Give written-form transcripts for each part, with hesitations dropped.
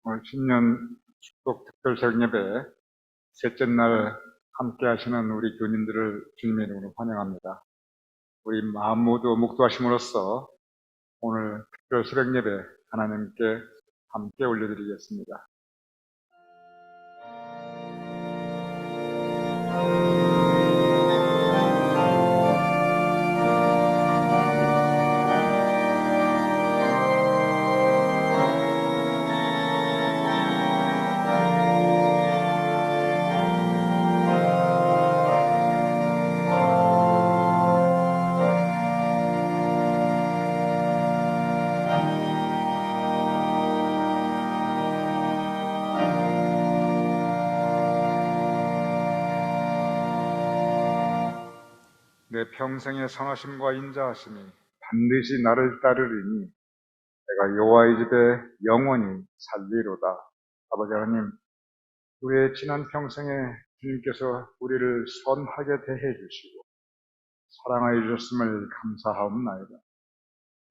오늘 신년 축복 특별 새벽 예배 셋째 날 함께 하시는 우리 교인들을 주님의 이름으로 환영합니다. 우리 마음 모두 묵도하심으로써 오늘 특별 새벽 예배 하나님께 함께 올려드리겠습니다. 내 평생의 선하심과 인자하심이 반드시 나를 따르리니 내가 여호와의 집에 영원히 살리로다. 아버지 하나님, 우리의 지난 평생에 주님께서 우리를 선하게 대해 주시고 사랑하여 주셨음을 감사하옵나이다.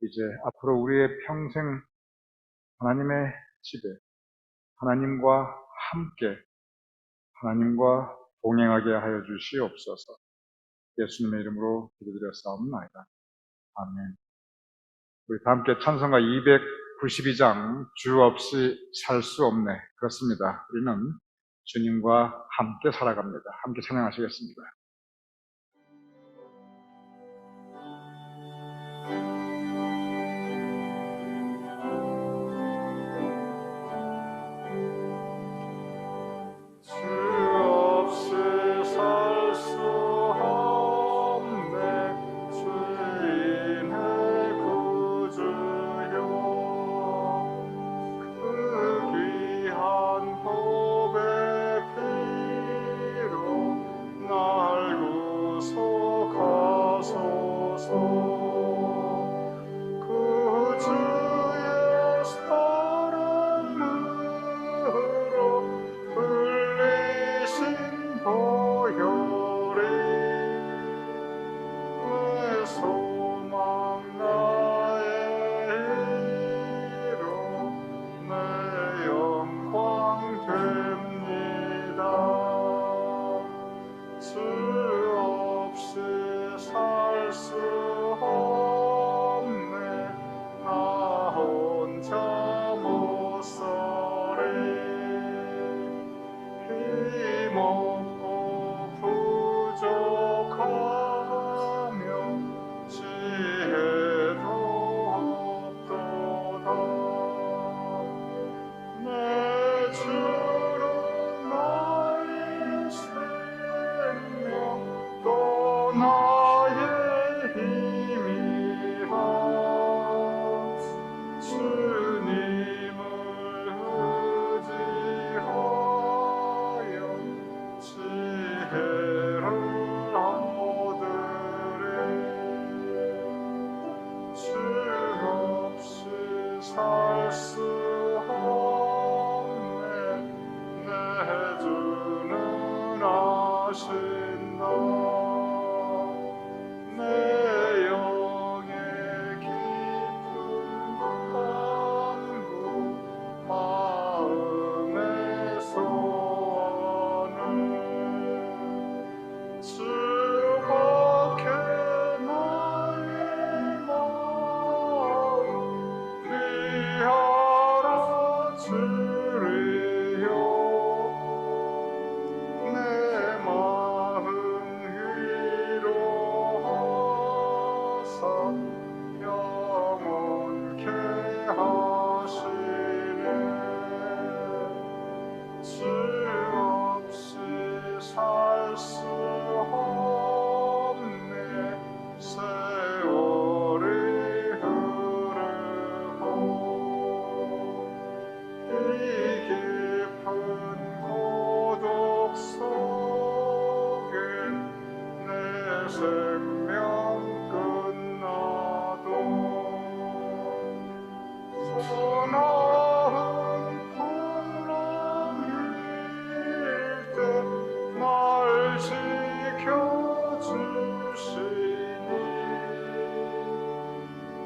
이제 앞으로 우리의 평생 하나님의 집에 하나님과 함께 하나님과 동행하게 하여 주시옵소서. 예수님의 이름으로 기도드렸사옵나이다. 아멘. 우리 다 함께 찬송가 292장 주 없이 살 수 없네. 그렇습니다. 우리는 주님과 함께 살아갑니다. 함께 찬양하시겠습니다.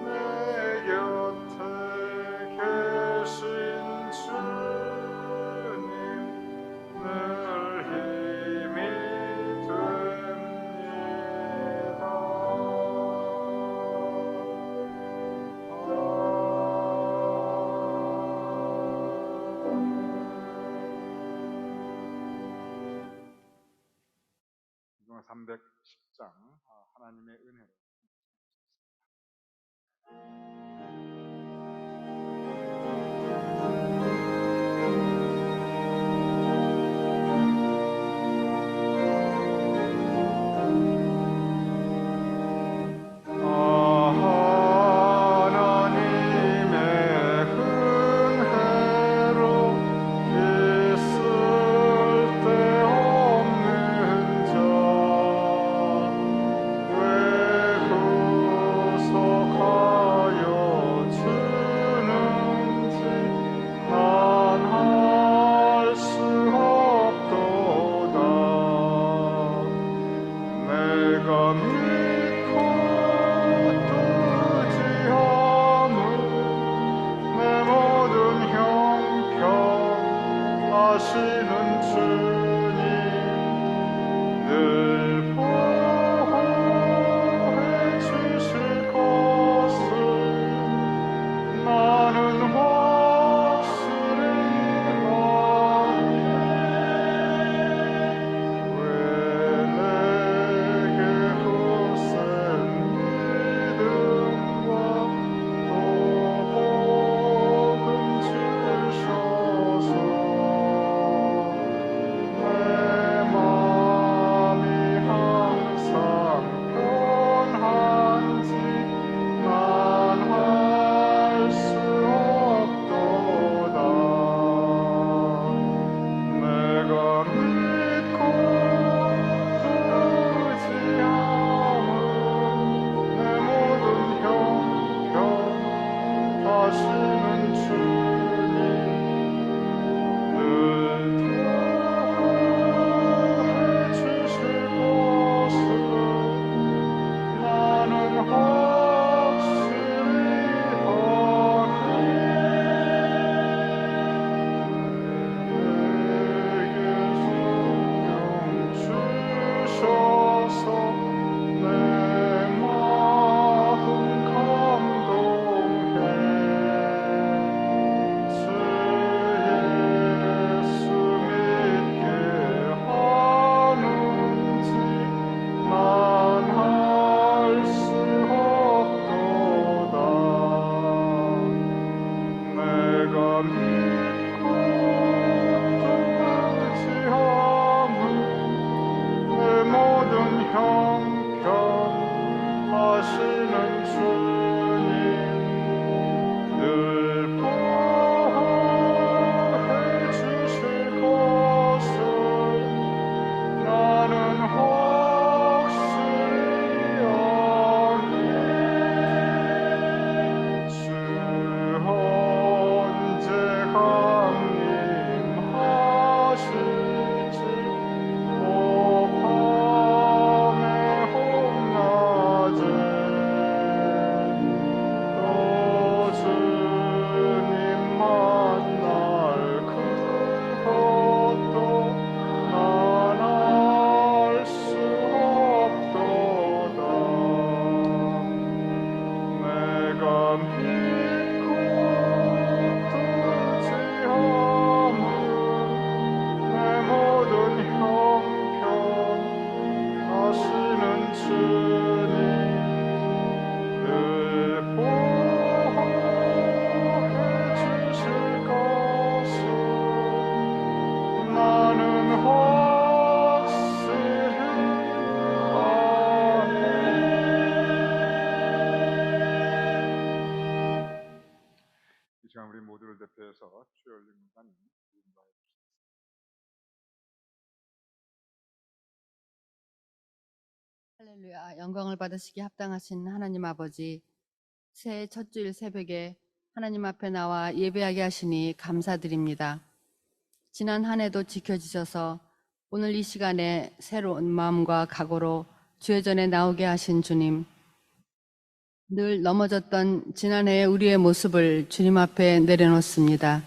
내 곁에 계신 주 310장 하나님의 은혜로 이 시간 우리 모두를 대표해서 주여 올린 문단이 인도하여 주시겠습니다. 할렐루야, 영광을 받으시기 합당하신 하나님 아버지, 새해 첫 주일 새벽에 하나님 앞에 나와 예배하게 하시니 감사드립니다. 지난 한 해도 지켜주셔서 오늘 이 시간에 새로운 마음과 각오로 주의 전에 나오게 하신 주님, 늘 넘어졌던 지난해의 우리의 모습을 주님 앞에 내려놓습니다.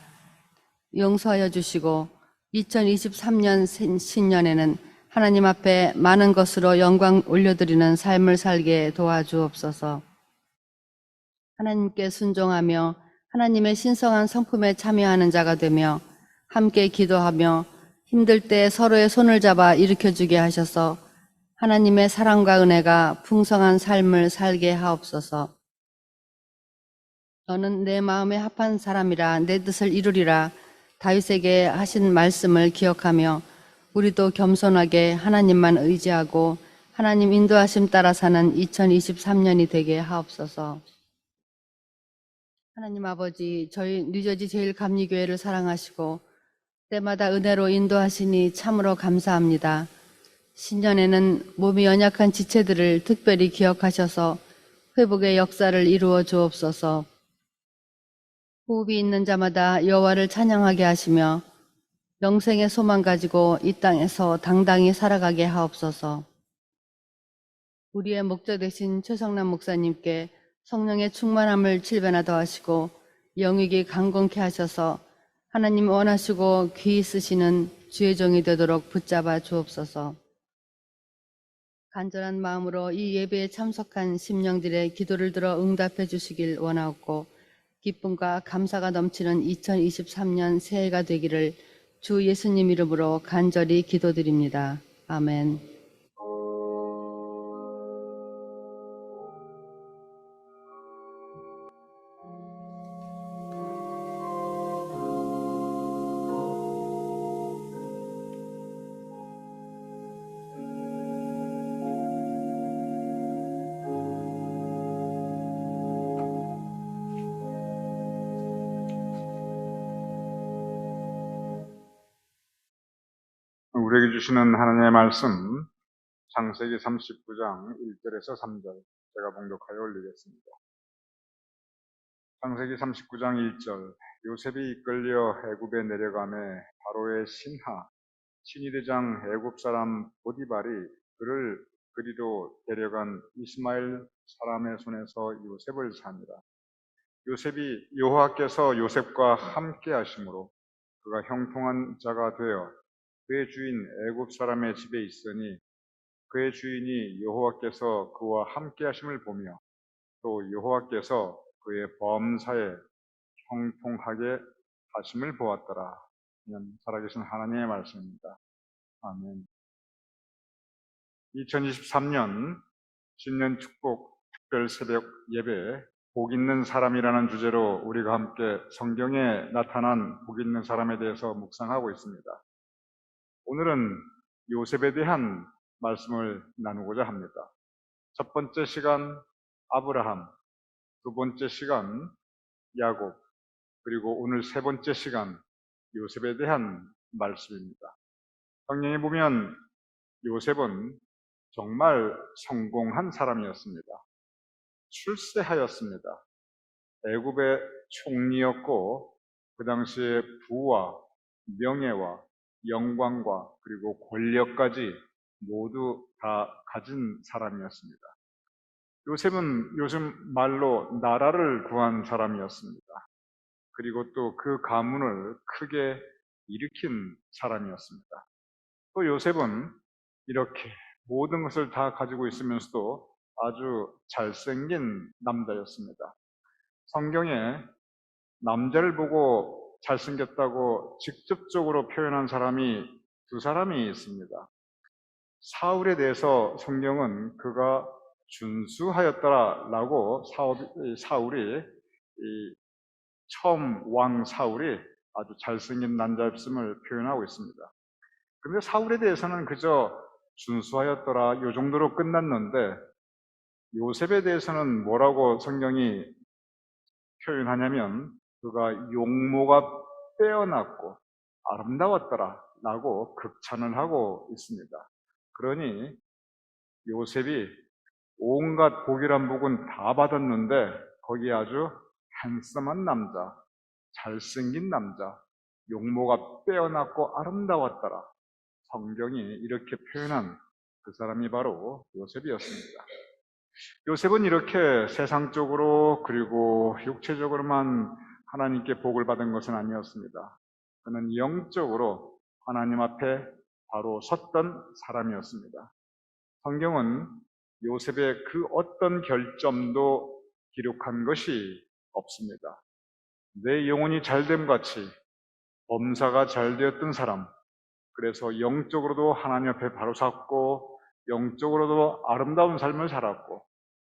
용서하여 주시고 2023년 신년에는 하나님 앞에 많은 것으로 영광 올려드리는 삶을 살게 도와주옵소서. 하나님께 순종하며 하나님의 신성한 성품에 참여하는 자가 되며 함께 기도하며 힘들 때 서로의 손을 잡아 일으켜주게 하셔서 하나님의 사랑과 은혜가 풍성한 삶을 살게 하옵소서. 너는 내 마음에 합한 사람이라 내 뜻을 이루리라 다윗에게 하신 말씀을 기억하며 우리도 겸손하게 하나님만 의지하고 하나님 인도하심 따라 사는 2023년이 되게 하옵소서. 하나님 아버지, 저희 뉴저지 제일감리교회를 사랑하시고 때마다 은혜로 인도하시니 참으로 감사합니다. 신년에는 몸이 연약한 지체들을 특별히 기억하셔서 회복의 역사를 이루어 주옵소서. 호흡이 있는 자마다 여호와를 찬양하게 하시며 영생의 소망 가지고 이 땅에서 당당히 살아가게 하옵소서. 우리의 목자 되신 최성남 목사님께 성령의 충만함을 7배나 더하시고 영육이 강건케 하셔서 하나님 원하시고 귀히 쓰시는 주의 종이 되도록 붙잡아 주옵소서. 간절한 마음으로 이 예배에 참석한 심령들의 기도를 들어 응답해 주시길 원하옵고 기쁨과 감사가 넘치는 2023년 새해가 되기를 주 예수님 이름으로 간절히 기도드립니다. 아멘. 우리에게 주시는 하나님의 말씀, 창세기 39장 1절에서 3절, 제가 봉독하여 올리겠습니다. 창세기 39장 1절, 요셉이 이끌려 애굽에 내려가매 바로의 친위대장 애굽 사람 보디발이 그를 그리로 데려간 이스마엘 사람의 손에서 요셉을 사니라. 요셉이 여호와께서 요셉과 함께 하심으로 그가 형통한 자가 되어 그의 주인 애굽 사람의 집에 있으니 그의 주인이 여호와께서 그와 함께 하심을 보며 또 여호와께서 그의 범사에 형통하게 하심을 보았더라. 이는 살아계신 하나님의 말씀입니다. 아멘. 2023년 신년 축복 특별 새벽 예배 복 있는 사람이라는 주제로 우리가 함께 성경에 나타난 복 있는 사람에 대해서 묵상하고 있습니다. 오늘은 요셉에 대한 말씀을 나누고자 합니다. 첫 번째 시간 아브라함, 두 번째 시간 야곱, 그리고 오늘 세 번째 시간 요셉에 대한 말씀입니다. 성경에 보면 요셉은 정말 성공한 사람이었습니다. 출세하였습니다. 애굽의 총리였고 그 당시에 부와 명예와 영광과 그리고 권력까지 모두 다 가진 사람이었습니다. 요셉은 요즘 말로 나라를 구한 사람이었습니다. 그리고 또 그 가문을 크게 일으킨 사람이었습니다. 또 요셉은 이렇게 모든 것을 다 가지고 있으면서도 아주 잘생긴 남자였습니다. 성경에 남자를 보고 잘생겼다고 직접적으로 표현한 사람이 두 사람이 있습니다. 사울에 대해서 성경은 그가 준수하였더라라고 사울이 처음 왕 사울이 아주 잘생긴 남자였음을 표현하고 있습니다. 그런데 사울에 대해서는 그저 준수하였더라 요 정도로 끝났는데 요셉에 대해서는 뭐라고 성경이 표현하냐면 그가 용모가 빼어났고 아름다웠더라 라고 극찬을 하고 있습니다. 그러니 요셉이 온갖 복이란 복은 다 받았는데 거기에 아주 핸섬한 남자, 잘생긴 남자, 용모가 빼어났고 아름다웠더라. 성경이 이렇게 표현한 그 사람이 바로 요셉이었습니다. 요셉은 이렇게 세상적으로 그리고 육체적으로만 하나님께 복을 받은 것은 아니었습니다. 그는 영적으로 하나님 앞에 바로 섰던 사람이었습니다. 성경은 요셉의 그 어떤 결점도 기록한 것이 없습니다. 내 영혼이 잘됨 같이 범사가 잘 되었던 사람, 그래서 영적으로도 하나님 앞에 바로 섰고 영적으로도 아름다운 삶을 살았고,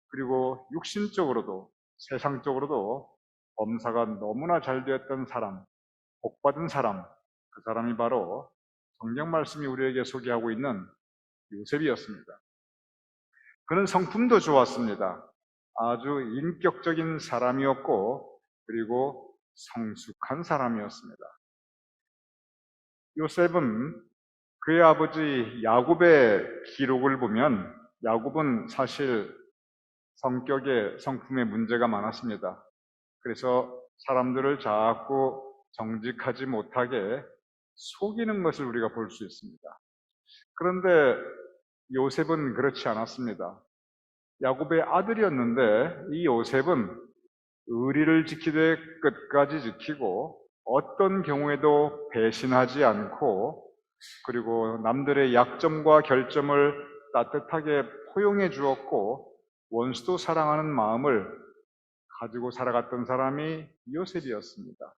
그리고 육신적으로도 세상적으로도 범사가 너무나 잘 되었던 사람, 복받은 사람, 그 사람이 바로 성경 말씀이 우리에게 소개하고 있는 요셉이었습니다. 그는 성품도 좋았습니다. 아주 인격적인 사람이었고, 그리고 성숙한 사람이었습니다. 요셉은 그의 아버지 야곱의 기록을 보면 야곱은 사실 성격에 성품에 문제가 많았습니다. 그래서 사람들을 자꾸 정직하지 못하게 속이는 것을 우리가 볼 수 있습니다. 그런데 요셉은 그렇지 않았습니다. 야곱의 아들이었는데 이 요셉은 의리를 지키되 끝까지 지키고 어떤 경우에도 배신하지 않고, 그리고 남들의 약점과 결점을 따뜻하게 포용해 주었고 원수도 사랑하는 마음을 가지고 살아갔던 사람이 요셉이었습니다.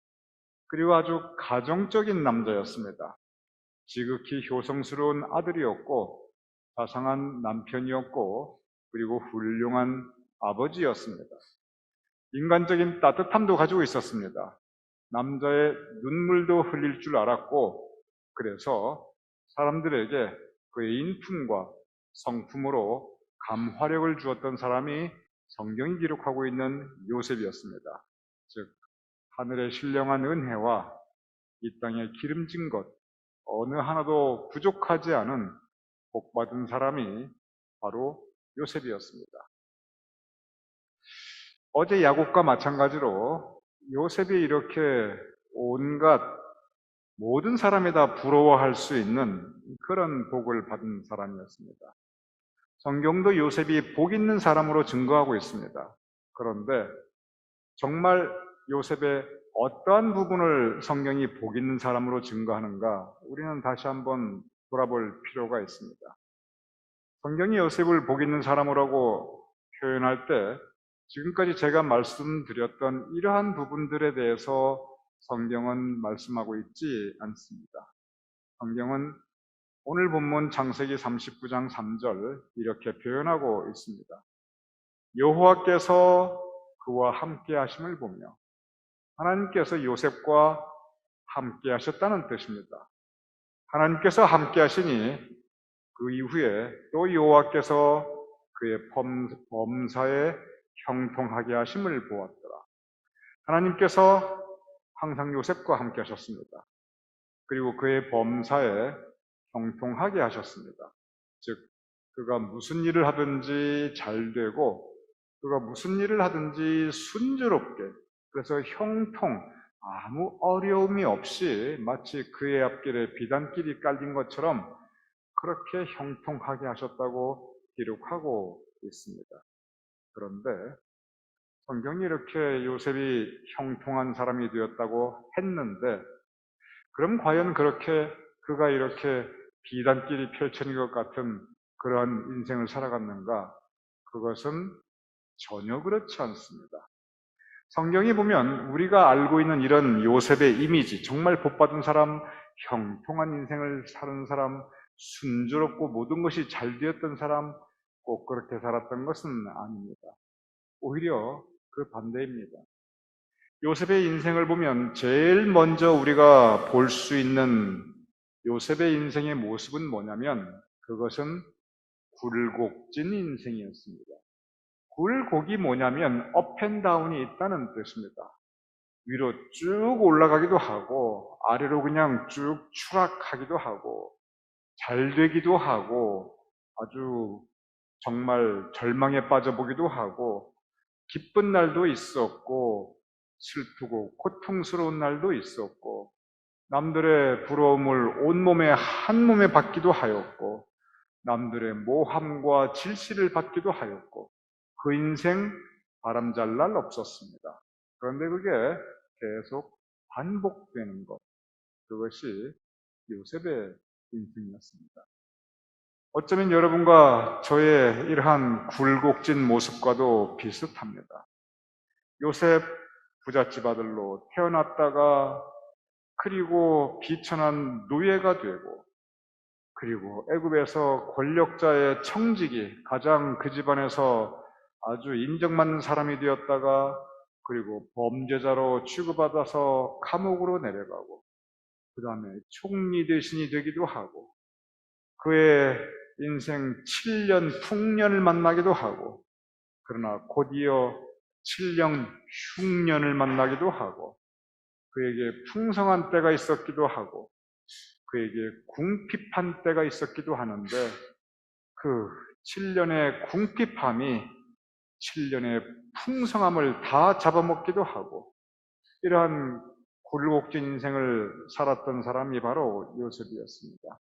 그리고 아주 가정적인 남자였습니다. 지극히 효성스러운 아들이었고 자상한 남편이었고, 그리고 훌륭한 아버지였습니다. 인간적인 따뜻함도 가지고 있었습니다. 남자의 눈물도 흘릴 줄 알았고, 그래서 사람들에게 그의 인품과 성품으로 감화력을 주었던 사람이 성경이 기록하고 있는 요셉이었습니다. 즉, 하늘의 신령한 은혜와 이 땅의 기름진 것 어느 하나도 부족하지 않은 복받은 사람이 바로 요셉이었습니다. 어제 야곱과 마찬가지로 요셉이 이렇게 온갖 모든 사람이 다 부러워할 수 있는 그런 복을 받은 사람이었습니다. 성경도 요셉이 복 있는 사람으로 증거하고 있습니다. 그런데 정말 요셉의 어떠한 부분을 성경이 복 있는 사람으로 증거하는가, 우리는 다시 한번 돌아볼 필요가 있습니다. 성경이 요셉을 복 있는 사람이라고 표현할 때 지금까지 제가 말씀드렸던 이러한 부분들에 대해서 성경은 말씀하고 있지 않습니다. 성경은 오늘 본문 창세기 39장 3절 이렇게 표현하고 있습니다. 여호와께서 그와 함께 하심을 보며, 하나님께서 요셉과 함께 하셨다는 뜻입니다. 하나님께서 함께 하시니 그 이후에 또 여호와께서 그의 범사에 형통하게 하심을 보았더라. 하나님께서 항상 요셉과 함께 하셨습니다. 그리고 그의 범사에 형통하게 하셨습니다. 즉, 그가 무슨 일을 하든지 잘 되고, 그가 무슨 일을 하든지 순조롭게, 그래서 형통, 아무 어려움이 없이 마치 그의 앞길에 비단길이 깔린 것처럼 그렇게 형통하게 하셨다고 기록하고 있습니다. 그런데 성경이 이렇게 요셉이 형통한 사람이 되었다고 했는데, 그럼 과연 그렇게 그가 이렇게 비단길이 펼쳐진 것 같은 그러한 인생을 살아갔는가? 그것은 전혀 그렇지 않습니다. 성경이 보면 우리가 알고 있는 이런 요셉의 이미지, 정말 복받은 사람, 형통한 인생을 사는 사람, 순조롭고 모든 것이 잘 되었던 사람, 꼭 그렇게 살았던 것은 아닙니다. 오히려 그 반대입니다. 요셉의 인생을 보면 제일 먼저 우리가 볼 수 있는 요셉의 인생의 모습은 뭐냐면, 그것은 굴곡진 인생이었습니다. 굴곡이 뭐냐면 업앤다운이 있다는 뜻입니다. 위로 쭉 올라가기도 하고 아래로 그냥 쭉 추락하기도 하고, 잘 되기도 하고 아주 정말 절망에 빠져보기도 하고, 기쁜 날도 있었고 슬프고 고통스러운 날도 있었고, 남들의 부러움을 온몸에 한몸에 받기도 하였고, 남들의 모함과 질시를 받기도 하였고, 그 인생 바람잘 날 없었습니다. 그런데 그게 계속 반복되는 것, 그것이 요셉의 인생이었습니다. 어쩌면 여러분과 저의 이러한 굴곡진 모습과도 비슷합니다. 요셉 부잣집 아들로 태어났다가 그리고 비천한 노예가 되고, 그리고 애굽에서 권력자의 청직이 가장 그 집안에서 아주 인정받는 사람이 되었다가 그리고 범죄자로 취급받아서 감옥으로 내려가고 그 다음에 총리 대신이 되기도 하고 그의 인생 7년 풍년을 만나기도 하고 그러나 곧이어 7년 흉년을 만나기도 하고 그에게 풍성한 때가 있었기도 하고 그에게 궁핍한 때가 있었기도 하는데 그 7년의 궁핍함이 7년의 풍성함을 다 잡아먹기도 하고 이러한 굴곡진 인생을 살았던 사람이 바로 요셉이었습니다.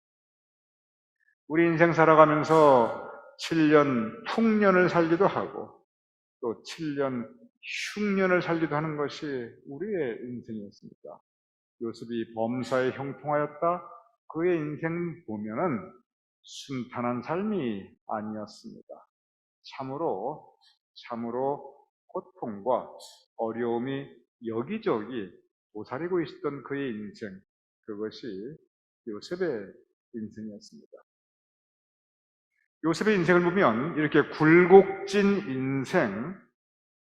우리 인생 살아가면서 7년 풍년을 살기도 하고 또 7년 흉년을 살기도 하는 것이 우리의 인생이었습니다. 요셉이 범사에 형통하였다. 그의 인생 보면은 순탄한 삶이 아니었습니다. 참으로 고통과 어려움이 여기저기 도사리고 있었던 그의 인생, 그것이 요셉의 인생이었습니다. 요셉의 인생을 보면 이렇게 굴곡진 인생,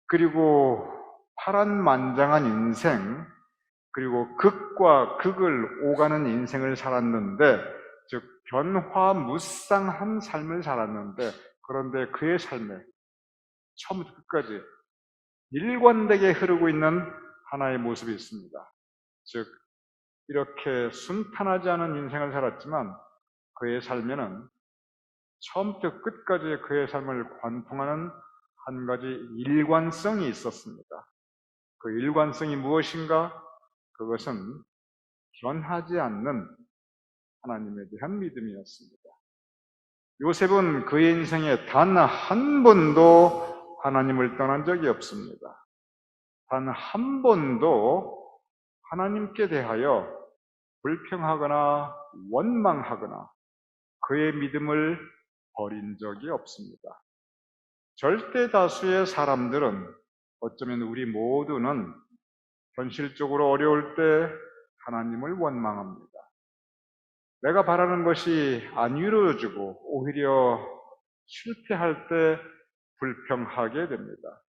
그리고 파란만장한 인생, 그리고 극과 극을 오가는 인생을 살았는데, 즉 변화무쌍한 삶을 살았는데, 그런데 그의 삶에 처음부터 끝까지 일관되게 흐르고 있는 하나의 모습이 있습니다. 즉 이렇게 순탄하지 않은 인생을 살았지만 그의 삶에는 처음부터 끝까지 그의 삶을 관통하는 한 가지 일관성이 있었습니다. 그 일관성이 무엇인가? 그것은 변하지 않는 하나님에 대한 믿음이었습니다. 요셉은 그의 인생에 단 한 번도 하나님을 떠난 적이 없습니다. 단 한 번도 하나님께 대하여 불평하거나 원망하거나 그의 믿음을 버린 적이 없습니다. 절대 다수의 사람들은 어쩌면 우리 모두는 현실적으로 어려울 때 하나님을 원망합니다. 내가 바라는 것이 안 이루어지고 오히려 실패할 때 불평하게 됩니다.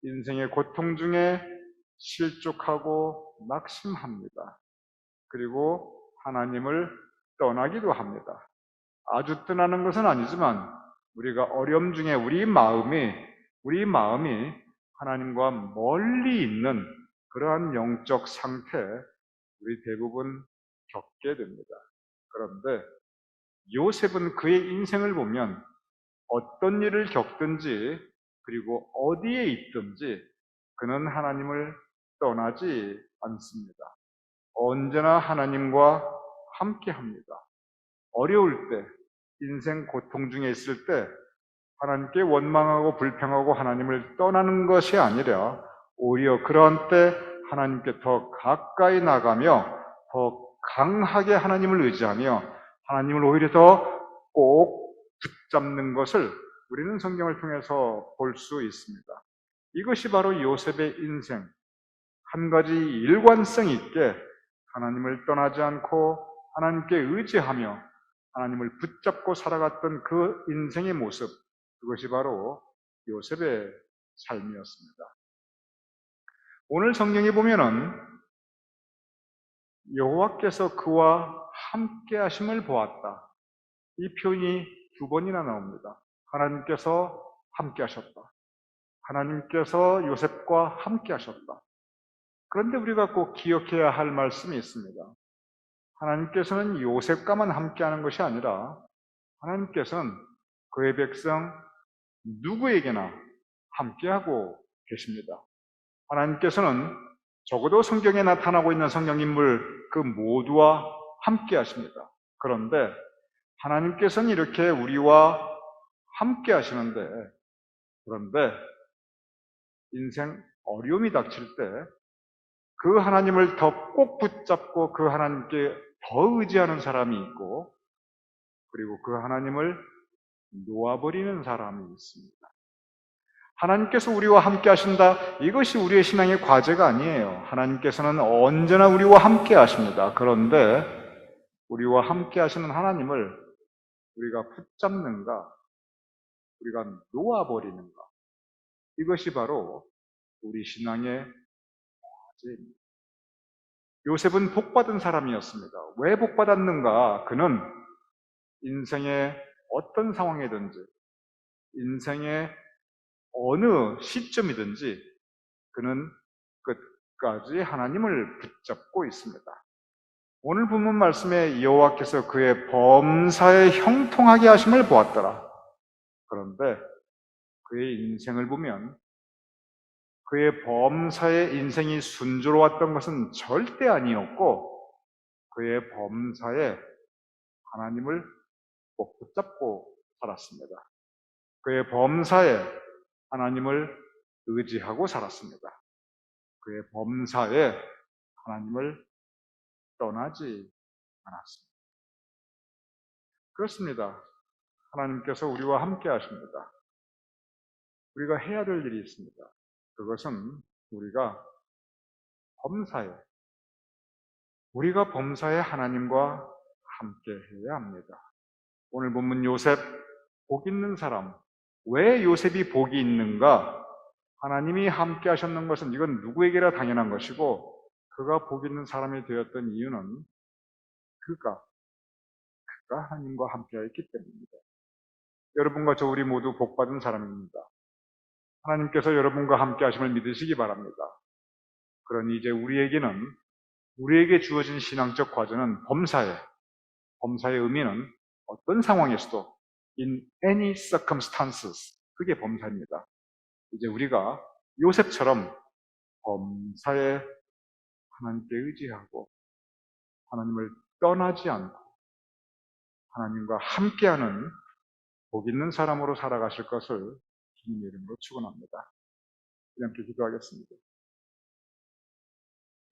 인생의 고통 중에 실족하고 낙심합니다. 그리고 하나님을 떠나기도 합니다. 아주 떠나는 것은 아니지만 우리가 어려움 중에 우리 마음이 하나님과 멀리 있는 그러한 영적 상태 우리 대부분 겪게 됩니다. 그런데 요셉은 그의 인생을 보면 어떤 일을 겪든지 그리고 어디에 있든지 그는 하나님을 떠나지 않습니다. 언제나 하나님과 함께 합니다. 어려울 때, 인생 고통 중에 있을 때 하나님께 원망하고 불평하고 하나님을 떠나는 것이 아니라 오히려 그런 때 하나님께 더 가까이 나가며 더 강하게 하나님을 의지하며 하나님을 오히려 더 꼭 붙잡는 것을 우리는 성경을 통해서 볼 수 있습니다. 이것이 바로 요셉의 인생, 한 가지 일관성 있게 하나님을 떠나지 않고 하나님께 의지하며 하나님을 붙잡고 살아갔던 그 인생의 모습, 그것이 바로 요셉의 삶이었습니다. 오늘 성경에 보면은 여호와께서 그와 함께 하심을 보았다. 이 표현이 2번이나 나옵니다. 하나님께서 함께 하셨다. 하나님께서 요셉과 함께 하셨다. 그런데 우리가 꼭 기억해야 할 말씀이 있습니다. 하나님께서는 요셉과만 함께하는 것이 아니라 하나님께서는 그의 백성 누구에게나 함께하고 계십니다. 하나님께서는 적어도 성경에 나타나고 있는 성경인물 그 모두와 함께하십니다. 그런데 하나님께서는 이렇게 우리와 함께하시는데 그런데 인생 어려움이 닥칠 때 그 하나님을 더 꼭 붙잡고 그 하나님께 더 의지하는 사람이 있고 그리고 그 하나님을 놓아버리는 사람이 있습니다. 하나님께서 우리와 함께 하신다. 이것이 우리의 신앙의 과제가 아니에요. 하나님께서는 언제나 우리와 함께 하십니다. 그런데 우리와 함께 하시는 하나님을 우리가 붙잡는가, 우리가 놓아버리는가, 이것이 바로 우리 신앙의 과제입니다. 요셉은 복받은 사람이었습니다. 왜 복받았는가? 그는 인생의 어떤 상황이든지, 인생의 어느 시점이든지 그는 끝까지 하나님을 붙잡고 있습니다. 오늘 본문 말씀에 여호와께서 그의 범사에 형통하게 하심을 보았더라. 그런데 그의 인생을 보면 그의 범사에 인생이 순조로웠던 것은 절대 아니었고 그의 범사에 하나님을 꼭 붙잡고 살았습니다. 그의 범사에 하나님을 의지하고 살았습니다. 그의 범사에 하나님을 떠나지 않았습니다. 그렇습니다. 하나님께서 우리와 함께 하십니다. 우리가 해야 될 일이 있습니다. 그것은 우리가 범사에 하나님과 함께 해야 합니다. 오늘 본문 요셉, 복 있는 사람. 왜 요셉이 복이 있는가? 하나님이 함께 하셨는 것은 이건 누구에게나 당연한 것이고 그가 복 있는 사람이 되었던 이유는 그가 하나님과 함께 했기 때문입니다. 여러분과 저 우리 모두 복받은 사람입니다. 하나님께서 여러분과 함께 하심을 믿으시기 바랍니다. 그러니 이제 우리에게 주어진 신앙적 과제는 범사의 의미는 어떤 상황에서도 in any circumstances, 그게 범사입니다. 이제 우리가 요셉처럼 범사에 하나님께 의지하고 하나님을 떠나지 않고 하나님과 함께하는 복 있는 사람으로 살아가실 것을 주님의 이름으로 축원합니다. 함께 기도하겠습니다.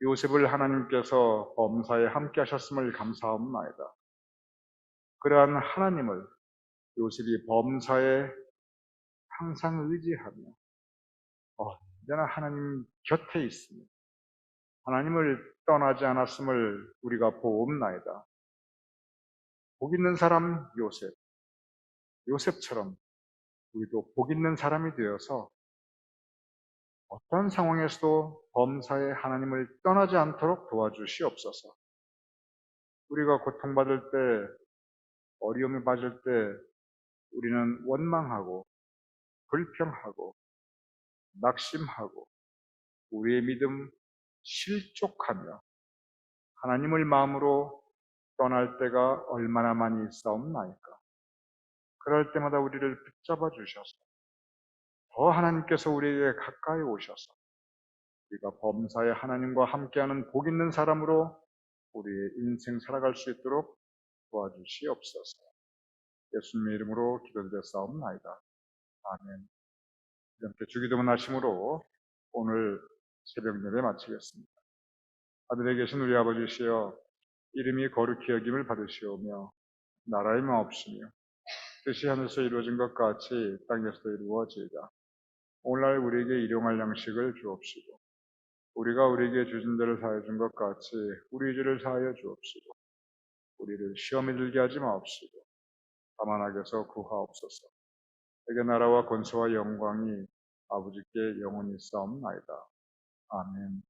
요셉을 하나님께서 범사에 함께 하셨음을 감사합니다. 그러한 하나님을 요셉이 범사에 항상 의지하며 언제나 하나님 곁에 있으며 하나님을 떠나지 않았음을 우리가 보옵나이다. 복 있는 사람 요셉처럼 우리도 복 있는 사람이 되어서 어떤 상황에서도 범사에 하나님을 떠나지 않도록 도와주시옵소서. 우리가 고통받을 때, 어려움에 빠질 때 우리는 원망하고 불평하고 낙심하고 우리의 믿음 실족하며 하나님을 마음으로 떠날 때가 얼마나 많이 있사옵나이까. 그럴 때마다 우리를 붙잡아 주셔서 더 하나님께서 우리에게 가까이 오셔서 우리가 범사에 하나님과 함께하는 복 있는 사람으로 우리의 인생 살아갈 수 있도록 도와주시옵소서. 예수님의 이름으로 기도드렸사옵나이다. 아멘. 이렇게 주기도문 하심으로 오늘 새벽 예배 마치겠습니다. 하늘에 계신 우리 아버지시여, 이름이 거룩히 여김을 받으시오며 나라의 마옵시며 뜻이 하늘에서 이루어진 것 같이 땅에서도 이루어지이다. 오늘날 우리에게 일용할 양식을 주옵시고 우리가 우리에게 주신 대로 사하여 준 것 같이 우리 죄를 사하여 주옵시고 우리를 시험에 들게 하지 마옵시고 다만 악에서 구하옵소서. 내게 나라와 권세와 영광이 아버지께 영원히 있사옵나이다. 아멘.